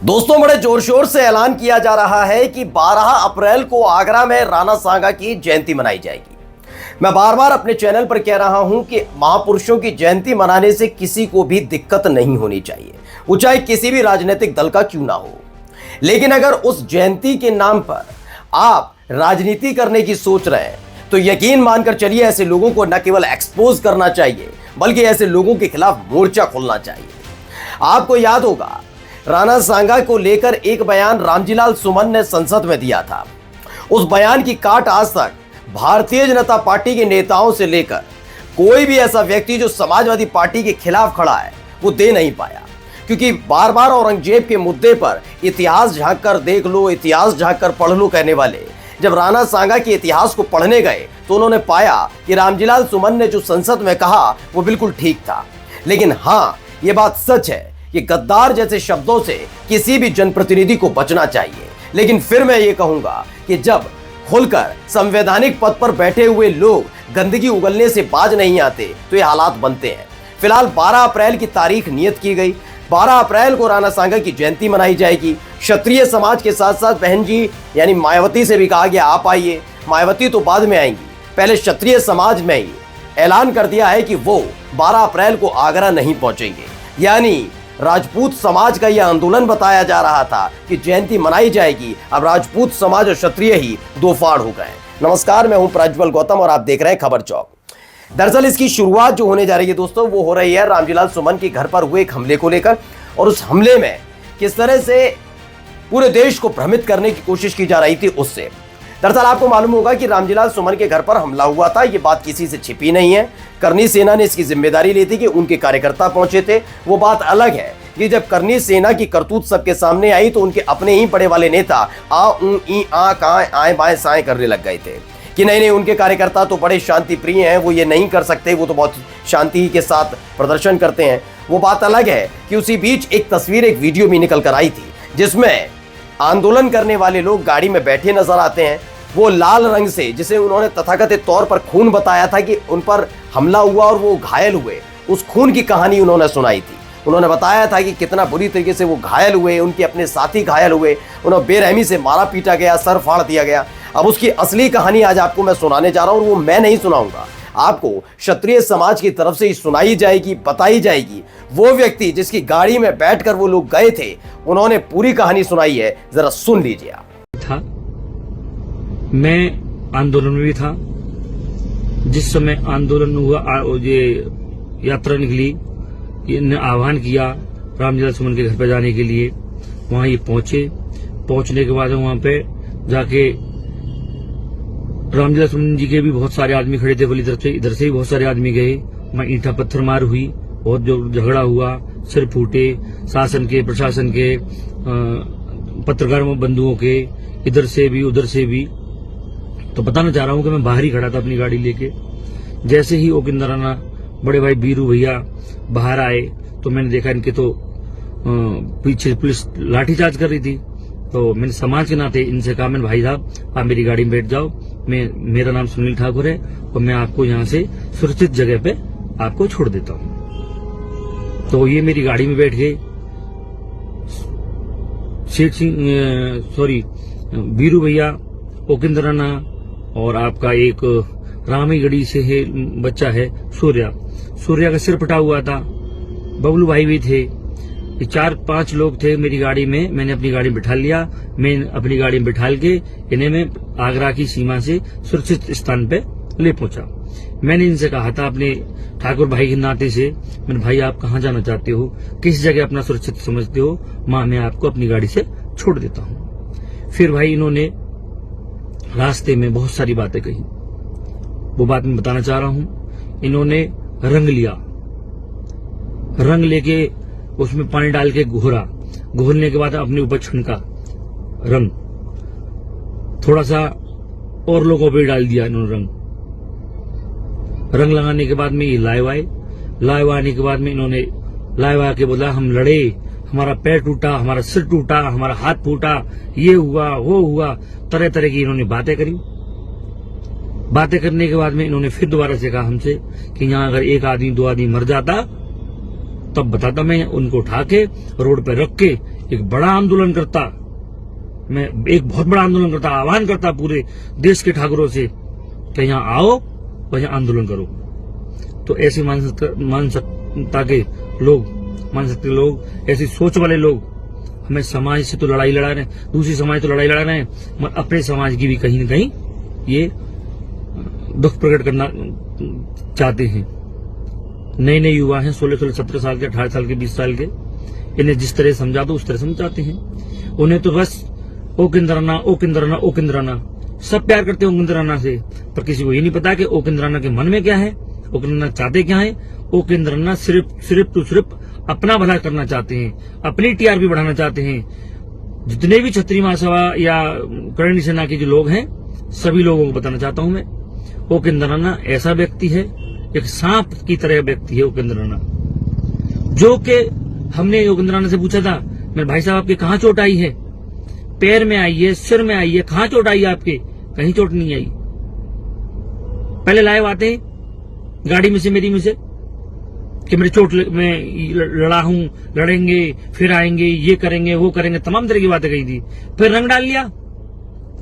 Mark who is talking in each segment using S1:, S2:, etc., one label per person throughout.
S1: दोस्तों, बड़े जोर शोर से ऐलान किया जा रहा है कि 12 अप्रैल को आगरा में राणा सांगा की जयंती मनाई जाएगी। मैं बार बार अपने चैनल पर कह रहा हूं कि महापुरुषों की जयंती मनाने से किसी को भी दिक्कत नहीं होनी चाहिए, वो चाहे किसी भी राजनीतिक दल का क्यों ना हो। लेकिन अगर उस जयंती के नाम पर आप राजनीति करने की सोच रहे हैं तो यकीन मानकर चलिए, ऐसे लोगों को न केवल एक्सपोज करना चाहिए बल्कि ऐसे लोगों के खिलाफ मोर्चा खोलना चाहिए। आपको याद होगा, राणा सांगा को लेकर एक बयान रामजीलाल सुमन ने संसद में दिया था। उस बयान की काट आज तक भारतीय जनता पार्टी के नेताओं से लेकर कोई भी ऐसा व्यक्ति जो समाजवादी पार्टी के खिलाफ खड़ा है वो दे नहीं पाया, क्योंकि बार बार औरंगजेब के मुद्दे पर इतिहास झांक कर देख लो, इतिहास झांक कर पढ़ लो कहने वाले जब राणा सांगा के इतिहास को पढ़ने गए तो उन्होंने पाया कि रामजीलाल सुमन ने जो संसद में कहा वो बिल्कुल ठीक था। लेकिन हाँ, ये बात सच है कि गद्दार जैसे शब्दों से किसी भी जनप्रतिनिधि को बचना चाहिए। लेकिन फिर मैं ये कहूंगा कि जब खुलकर संवैधानिक पद पर बैठे हुए लोग गंदगी उगलने से बाज नहीं आते तो ये हालात बनते हैं। फिलहाल 12 अप्रैल की तारीख नियत की गई। 12 अप्रैल को राणा सांगा की जयंती मनाई जाएगी। क्षत्रिय समाज के साथ साथ बहन जी यानी मायावती से भी कहा गया आप आइए। मायावती तो बाद में आएंगी, पहले क्षत्रिय समाज में ही ऐलान कर दिया है कि वो 12 अप्रैल को आगरा नहीं पहुंचेंगे। यानी राजपूत समाज का यह आंदोलन बताया जा रहा था कि जयंती मनाई जाएगी, अब राजपूत समाज और क्षत्रिय ही दो फाड़ हो गए। नमस्कार, मैं हूं प्रज्वल गौतम और आप देख रहे हैं खबर चौक। दरअसल इसकी शुरुआत जो होने जा रही है दोस्तों, वो हो रही है रामजीलाल सुमन के घर पर हुए एक हमले को लेकर, और उस हमले में किस तरह से पूरे देश को भ्रमित करने की कोशिश की जा रही थी उससे। दरअसल आपको मालूम होगा कि रामजीलाल सुमन के घर पर हमला हुआ था, ये बात किसी से छिपी नहीं है। करनी सेना ने इसकी जिम्मेदारी ली थी कि उनके कार्यकर्ता पहुंचे थे। वो बात अलग है कि जब करनी सेना की करतूत सबके सामने आई तो उनके अपने ही बड़े वाले नेता आ ऊ ई आ काए आए बाएं साएं करने लग गए थे कि नहीं उनके कार्यकर्ता तो बड़े शांति प्रिय हैं, वो ये नहीं कर सकते, वो तो बहुत शांति के साथ प्रदर्शन करते हैं। वो बात अलग है कि उसी बीच एक तस्वीर, एक वीडियो भी निकल कर आई थी जिसमें आंदोलन करने वाले लोग गाड़ी में बैठे नजर आते हैं। वो लाल रंग से, जिसे उन्होंने तथाकथित तौर पर खून बताया था कि उन पर हमला हुआ और वो घायल हुए, उस खून की कहानी उन्होंने सुनाई थी। उन्होंने बताया था कि कितना बुरी तरीके से वो घायल हुए, उनके अपने साथी घायल हुए, उन्हें बेरहमी से मारा पीटा गया, सर फाड़ दिया गया। अब उसकी असली कहानी आज आपको मैं सुनाने जा रहा हूँ, और वो मैं नहीं सुनाऊंगा, आपको क्षत्रिय समाज की तरफ से ही सुनाई जाएगी, बताई जाएगी। वो व्यक्ति जिसकी गाड़ी में बैठकर वो लोग गए थे, उन्होंने पूरी कहानी सुनाई है, जरा सुन लीजिए आप।
S2: मैं आंदोलन में भी था। जिस समय आंदोलन हुआ, ये यात्रा निकली, इन्हें आह्वान किया रामजीलाल सुमन के घर पर जाने के लिए। वहां ये पहुंचने के बाद वहां पे जाके रामजीलाल सुमन जी के भी बहुत सारे आदमी खड़े थे, इधर से भी बहुत सारे आदमी गए। वहां ईंटा पत्थर मार हुई, बहुत जो झगड़ा हुआ, सिर फूटे, शासन के, प्रशासन के, पत्रकारों बंधुओं के, इधर से भी उधर से भी। तो बताना चाह रहा हूं कि मैं बाहर ही खड़ा था अपनी गाड़ी लेके। जैसे ही ओकिंदराना बड़े भाई बीरू भैया बाहर आए तो मैंने देखा इनके तो पीछे पुलिस लाठीचार्ज कर रही थी। तो मैंने समाज के नाते इनसे कहा, मैंने भाई साहब आप मेरी गाड़ी में बैठ जाओ, मेरा नाम सुनील ठाकुर है और मैं आपको यहाँ से सुरक्षित जगह पे आपको छोड़ देता हूँ। तो ये मेरी गाड़ी में बैठ गए। बीरू भैया, ओकिंदराना और आपका एक रामीगढ़ी से है बच्चा है सूर्या का सिर फटा हुआ था, बबलू भाई भी थे। 4-5 लोग थे मेरी गाड़ी में। मैंने अपनी गाड़ी में बिठा लिया। मैं अपनी गाड़ी में बिठाल के इन्हें मैं आगरा की सीमा से सुरक्षित स्थान पे ले पहुंचा। मैंने इनसे कहा था अपने ठाकुर भाई के नाते से, मैंने भाई आप कहाँ जाना चाहते हो, किस जगह अपना सुरक्षित समझते हो, मैं आपको अपनी गाड़ी से छोड़ देता हूँ। फिर भाई इन्होंने रास्ते में बहुत सारी बातें कही, वो बात मैं बताना चाह रहा हूं। इन्होंने रंग लिया, रंग लेके उसमें पानी डाल के घोरने के बाद अपने ऊपर छनका रंग, थोड़ा सा और लोगों पे डाल दिया इन्होंने रंग लगाने के बाद में ये लाइव आने के बाद में इन्होंने लाइव आके बोला हम लड़े, हमारा पैर टूटा, हमारा सिर टूटा, हमारा हाथ फूटा, ये हुआ वो हुआ, तरह तरह की इन्होंने बातें करी। बातें करने के बाद में इन्होंने फिर दोबारा से कहा हमसे कि यहाँ अगर एक आदमी 2 आदमी मर जाता तब बताता, मैं उनको उठा के रोड पे रख के एक बड़ा आंदोलन करता, मैं एक बहुत बड़ा आंदोलन करता, आह्वान करता पूरे देश के ठाकुरों से कि यहाँ आओ और यहाँ आंदोलन करो। तो ऐसी मानसिकता के लोग, ऐसी सोच वाले लोग हमें समाज से तो लड़ाई लड़ा रहे हैं, दूसरी समाज तो लड़ाई लड़ा रहे हैं, मगर अपने समाज की भी कहीं न कहीं ये दुख प्रकट करना चाहते हैं। नए नए युवा हैं, 16, 17 साल के, 18 साल के, 20 साल के, इन्हें जिस तरह समझा दो उस तरह समझाते हैं। उन्हें तो बस ओकिंद्राना, ओकिंद्राना, ओकिंद्राना, सब प्यार करते हैं ओकिंद्राना से, पर किसी को ये नहीं पता कि ओकिंद्राना के मन में क्या है, ओकिंद्राना चाहते क्या है। ओकिंद्राना सिर्फ अपना भला करना चाहते हैं, अपनी टीआरपी बढ़ाना चाहते हैं। जितने भी क्षत्रिय महासभा या करणी सेना के जो लोग हैं, सभी लोगों को बताना चाहता हूं मैं, ओकिंद्राना ऐसा व्यक्ति है, एक सांप की तरह व्यक्ति है ओकिंद्राना, जो कि हमने ओकिंद्राना से पूछा था, मेरे भाई साहब आपके कहाँ चोट आई है, पैर में आई है, सिर में आई है, कहाँ चोट आई है आपके? कहीं चोट नहीं आई। पहले लाइव आते हैं गाड़ी में से, मेरी में से, कि मेरी चोट में लड़ा हूं, लड़ेंगे, फिर आएंगे, ये करेंगे, वो करेंगे, तमाम तरह की बातें कही थी। फिर रंग डाल लिया।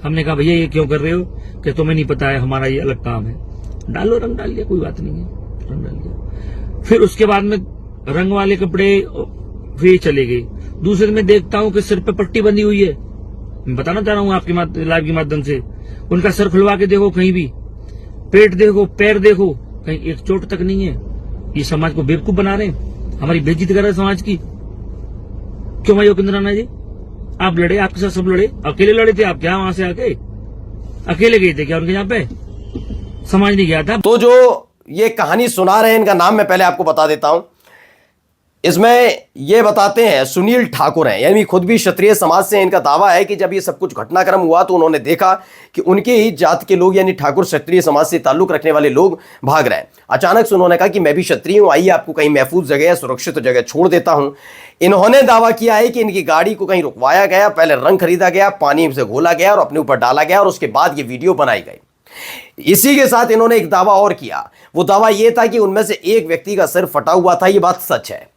S2: हमने कहा भैया ये क्यों कर रहे हो? कि तुम्हें नहीं पता है, हमारा ये अलग काम है। डालो, रंग डाल लिया, कोई बात नहीं है, रंग डाल लिया। फिर उसके बाद में रंग वाले कपड़े वे चले गए। दूसरे में देखता हूं कि सिर पे पट्टी बंधी हुई है। मैं बताना चाह रहा हूं आपके लाइव के माध्यम से, उनका सर खुलवा के देखो, कहीं भी पेट देखो, पैर देखो, कहीं एक चोट तक नहीं है। ये समाज को बेवकूफ बना रहे हैं, हमारी बेइज्जती कर रहे हैं समाज की। क्यों भाई ओकिंद्राना जी, आप लड़े, आपके साथ सब लड़े, अकेले लड़े थे आप क्या? वहां से आके अकेले गए थे क्या उनके यहाँ पे? समाज नहीं गया था।
S1: तो जो ये कहानी सुना रहे हैं, इनका नाम मैं पहले आपको बता देता हूं। इसमें ये बताते हैं सुनील ठाकुर हैं, यानी खुद भी क्षत्रिय समाज से। इनका दावा है कि जब ये सब कुछ घटनाक्रम हुआ तो उन्होंने देखा कि उनके ही जात के लोग, यानी ठाकुर क्षत्रिय समाज से ताल्लुक रखने वाले लोग भाग रहे हैं। अचानक से उन्होंने कहा कि मैं भी क्षत्रिय हूं, आइए आपको कहीं महफूज जगह या सुरक्षित जगह छोड़ देता हूं। इन्होंने दावा किया है कि इनकी गाड़ी को कहीं रुकवाया गया, पहले रंग खरीदा गया, पानी से घोला गया और अपने ऊपर डाला गया, और उसके बाद ये वीडियो बनाई गई। इसी के साथ इन्होंने एक दावा और किया। वो दावा यह था कि उनमें से एक व्यक्ति का सिर फटा हुआ था। ये बात सच है,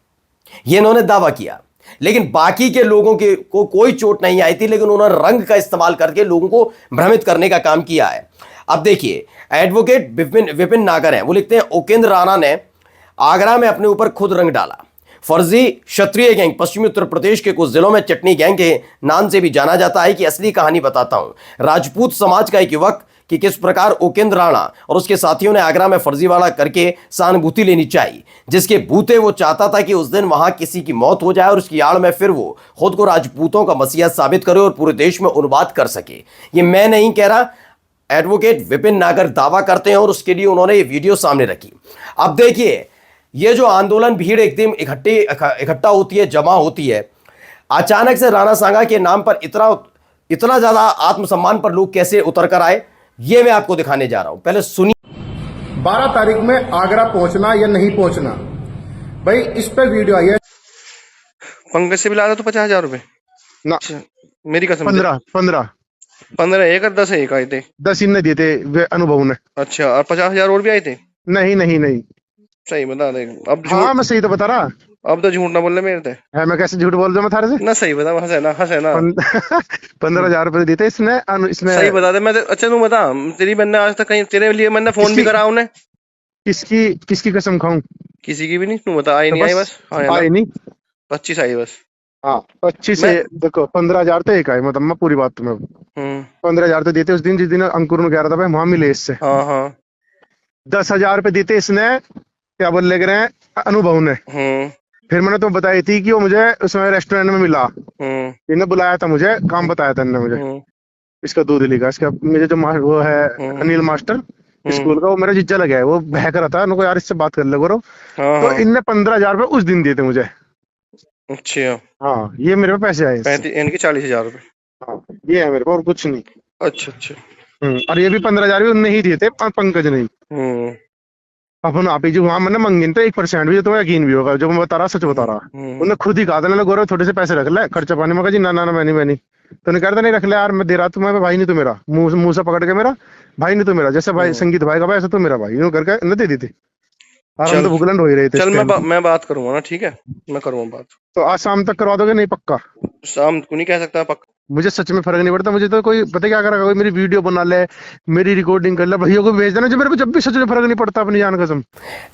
S1: ये इन्होंने दावा किया, लेकिन बाकी के लोगों को कोई चोट नहीं आई थी, लेकिन उन्होंने रंग का इस्तेमाल करके लोगों को भ्रमित करने का काम किया है। अब देखिए, एडवोकेट विपिन नागर हैं, वो लिखते हैं ओकिंद्राना ने आगरा में अपने ऊपर खुद रंग डाला। फर्जी क्षत्रिय गैंग पश्चिमी उत्तर प्रदेश के कुछ जिलों में चटनी गैंग के नाम से भी जाना जाता है। कि असली कहानी बताता हूं। राजपूत समाज का एक युवक कि किस प्रकार ओकिंद्राना और उसके साथियों ने आगरा में फर्जीवाड़ा करके सहानुभूति लेनी चाहिए, जिसके बूते वो चाहता था कि उस दिन वहां किसी की मौत हो जाए और उसकी आड़ में फिर वो खुद को राजपूतों का मसीहा साबित करे और पूरे देश में उन्माद कर सके। ये मैं नहीं कह रहा, एडवोकेट विपिन नागर दावा करते हैं और उसके लिए उन्होंने ये वीडियो सामने रखी। अब देखिए, ये जो आंदोलन भीड़ एकदम इकट्ठा होती है, जमा होती है, अचानक से राणा सांगा के नाम पर इतना ज्यादा आत्मसम्मान पर लोग कैसे उतर कर आए, ये मैं आपको दिखाने जा रहा हूं। पहले सुनिए।
S3: 12 तारीख में आगरा पहुंचना या नहीं पहुंचना, भाई इस पे वीडियो आई है।
S4: पंकज से भी ला रहा तो 50,000 रुपए
S3: ना,
S4: मेरी कसम।
S3: 15
S4: एक और 10 एक आए थे।
S3: 10 इनने दिए थे अनुभव ने।
S4: अच्छा, और 50,000 और भी आए थे?
S3: नहीं
S4: सही बता दे अब।
S3: हाँ मैं सही तो बता रहा।
S4: अब तो झूठ ना बोल रहे मेरे थे।
S3: है मैं कैसे झूठ बोल रहा मैं थारे से?
S4: ना सही बता, हंसे ना
S3: 15,000 रुपए दिए थे इसने
S4: सही बता दे। मैं अच्छा तू बता, तेरी मैंने आज तक कहीं तेरे लिए मैंने फोन भी करा उन्हें।
S3: किसकी कसम खाऊं?
S4: किसी की भी नहीं। तू बता, आई नहीं आई? बस
S3: आई नहीं,
S4: 25 आई बस।
S3: हाँ 25 से देखो 15,000 तो एक आए, मतलब मैं पूरी बात तुम्हें 15,000 तो देते उस दिन जिस दिन अंकुर ने कह रहा था भाई वहां मिले इससे।
S4: हाँ
S3: 10,000 रुपए देते इसने, क्या बोल ले रहे हैं अनुभव ने। फिर मैंने तो बताई थी कि वो मुझे उसमें रेस्टोरेंट में मिला, इन्हें बुलाया था मुझे, काम बताया था इन्होंने मुझे। इसका दूध लिखा, इसका मुझे जो वो है अनिल मास्टर स्कूल का, वो मेरा जीजा लगा है, वो बहक रहा था उनको, यार इससे बात कर ले करो। तो इनने 15,000 रुपए उस दिन दिए थे मुझे।
S4: अच्छा
S3: हाँ, ये मेरे पे पैसे आए
S4: इनके 40,000 रुपए।
S3: हाँ ये है मेरे पे और कुछ नहीं।
S4: अच्छा
S3: और ये भी 15,000 भी उनने ही दिए थे, पंकज नहीं। अपन आप ही जो वहां मैंने मंगे तो 1% भी, तो यकीन भी होगा जो मैं बता रहा सच बता रहा। उन्होंने खुद ही कहा था, गौरव थोड़े से पैसे रख ले खर्चा पानी में। जी ना मैं नहीं। तो नहीं कहता नहीं रख ले यार, मैं दे रहा तुम्हें, भाई नहीं तो मेरा मुंह से पकड़ के, मेरा भाई नहीं तो मेरा, जैसे भाई संगीत भाई का भाई ऐसा तो मेरा भाई, यूं करके दे दी थी। और हम तो भुगलन हो ही रहे थे
S4: चल
S3: इस time।
S4: मैं बात करूंगा ना, ठीक है, मैं करूंगा बात।
S3: तो आज शाम तक करवा दोगे? नहीं पक्का?
S4: शाम को नहीं कह सकता पक्का।
S3: मुझे सच में फर्क नहीं पड़ता, मुझे तो कोई पता क्या करेगा, कोई मेरी वीडियो बना ले, मेरी रिकॉर्डिंग कर ले, भैया को भेज देना, जो मेरे को जब भी सच में फर्क नहीं पड़ता, अपनी जान कसम।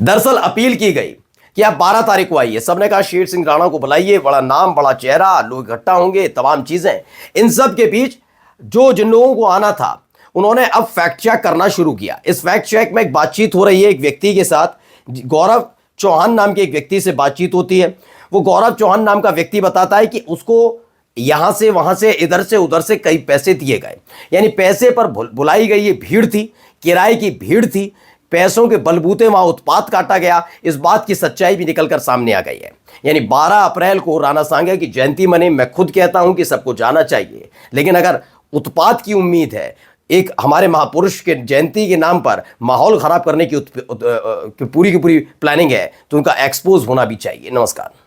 S1: दरअसल अपील की गई कि आप 12 तारीख को आइए। सबने कहा शेर सिंह राणा को बुलाइए, बड़ा नाम, बड़ा चेहरा, लोग इकट्ठा होंगे, तमाम चीजें। इन सब के बीच जिन लोगों को आना था उन्होंने अब फैक्ट चेक करना शुरू किया। इस फैक्ट चेक में एक बातचीत हो रही है एक व्यक्ति के साथ, गौरव चौहान नाम के एक व्यक्ति से बातचीत होती है। वो गौरव चौहान नाम का व्यक्ति बताता है कि उसको यहां से वहां से इधर से उधर से कई पैसे दिए गए, यानी पैसे पर बुलाई गई ये भीड़ थी, किराए की भीड़ थी, पैसों के बलबूते वहां उत्पात काटा गया। इस बात की सच्चाई भी निकलकर सामने आ गई है। यानी 12 अप्रैल को राणा सांगा की जयंती मने। मैं खुद कहता हूं कि सबको जाना चाहिए, लेकिन अगर उत्पात की उम्मीद है, एक हमारे महापुरुष के जयंती के नाम पर माहौल खराब करने की पूरी की पूरी प्लानिंग है, तो उनका एक्सपोज होना भी चाहिए। नमस्कार।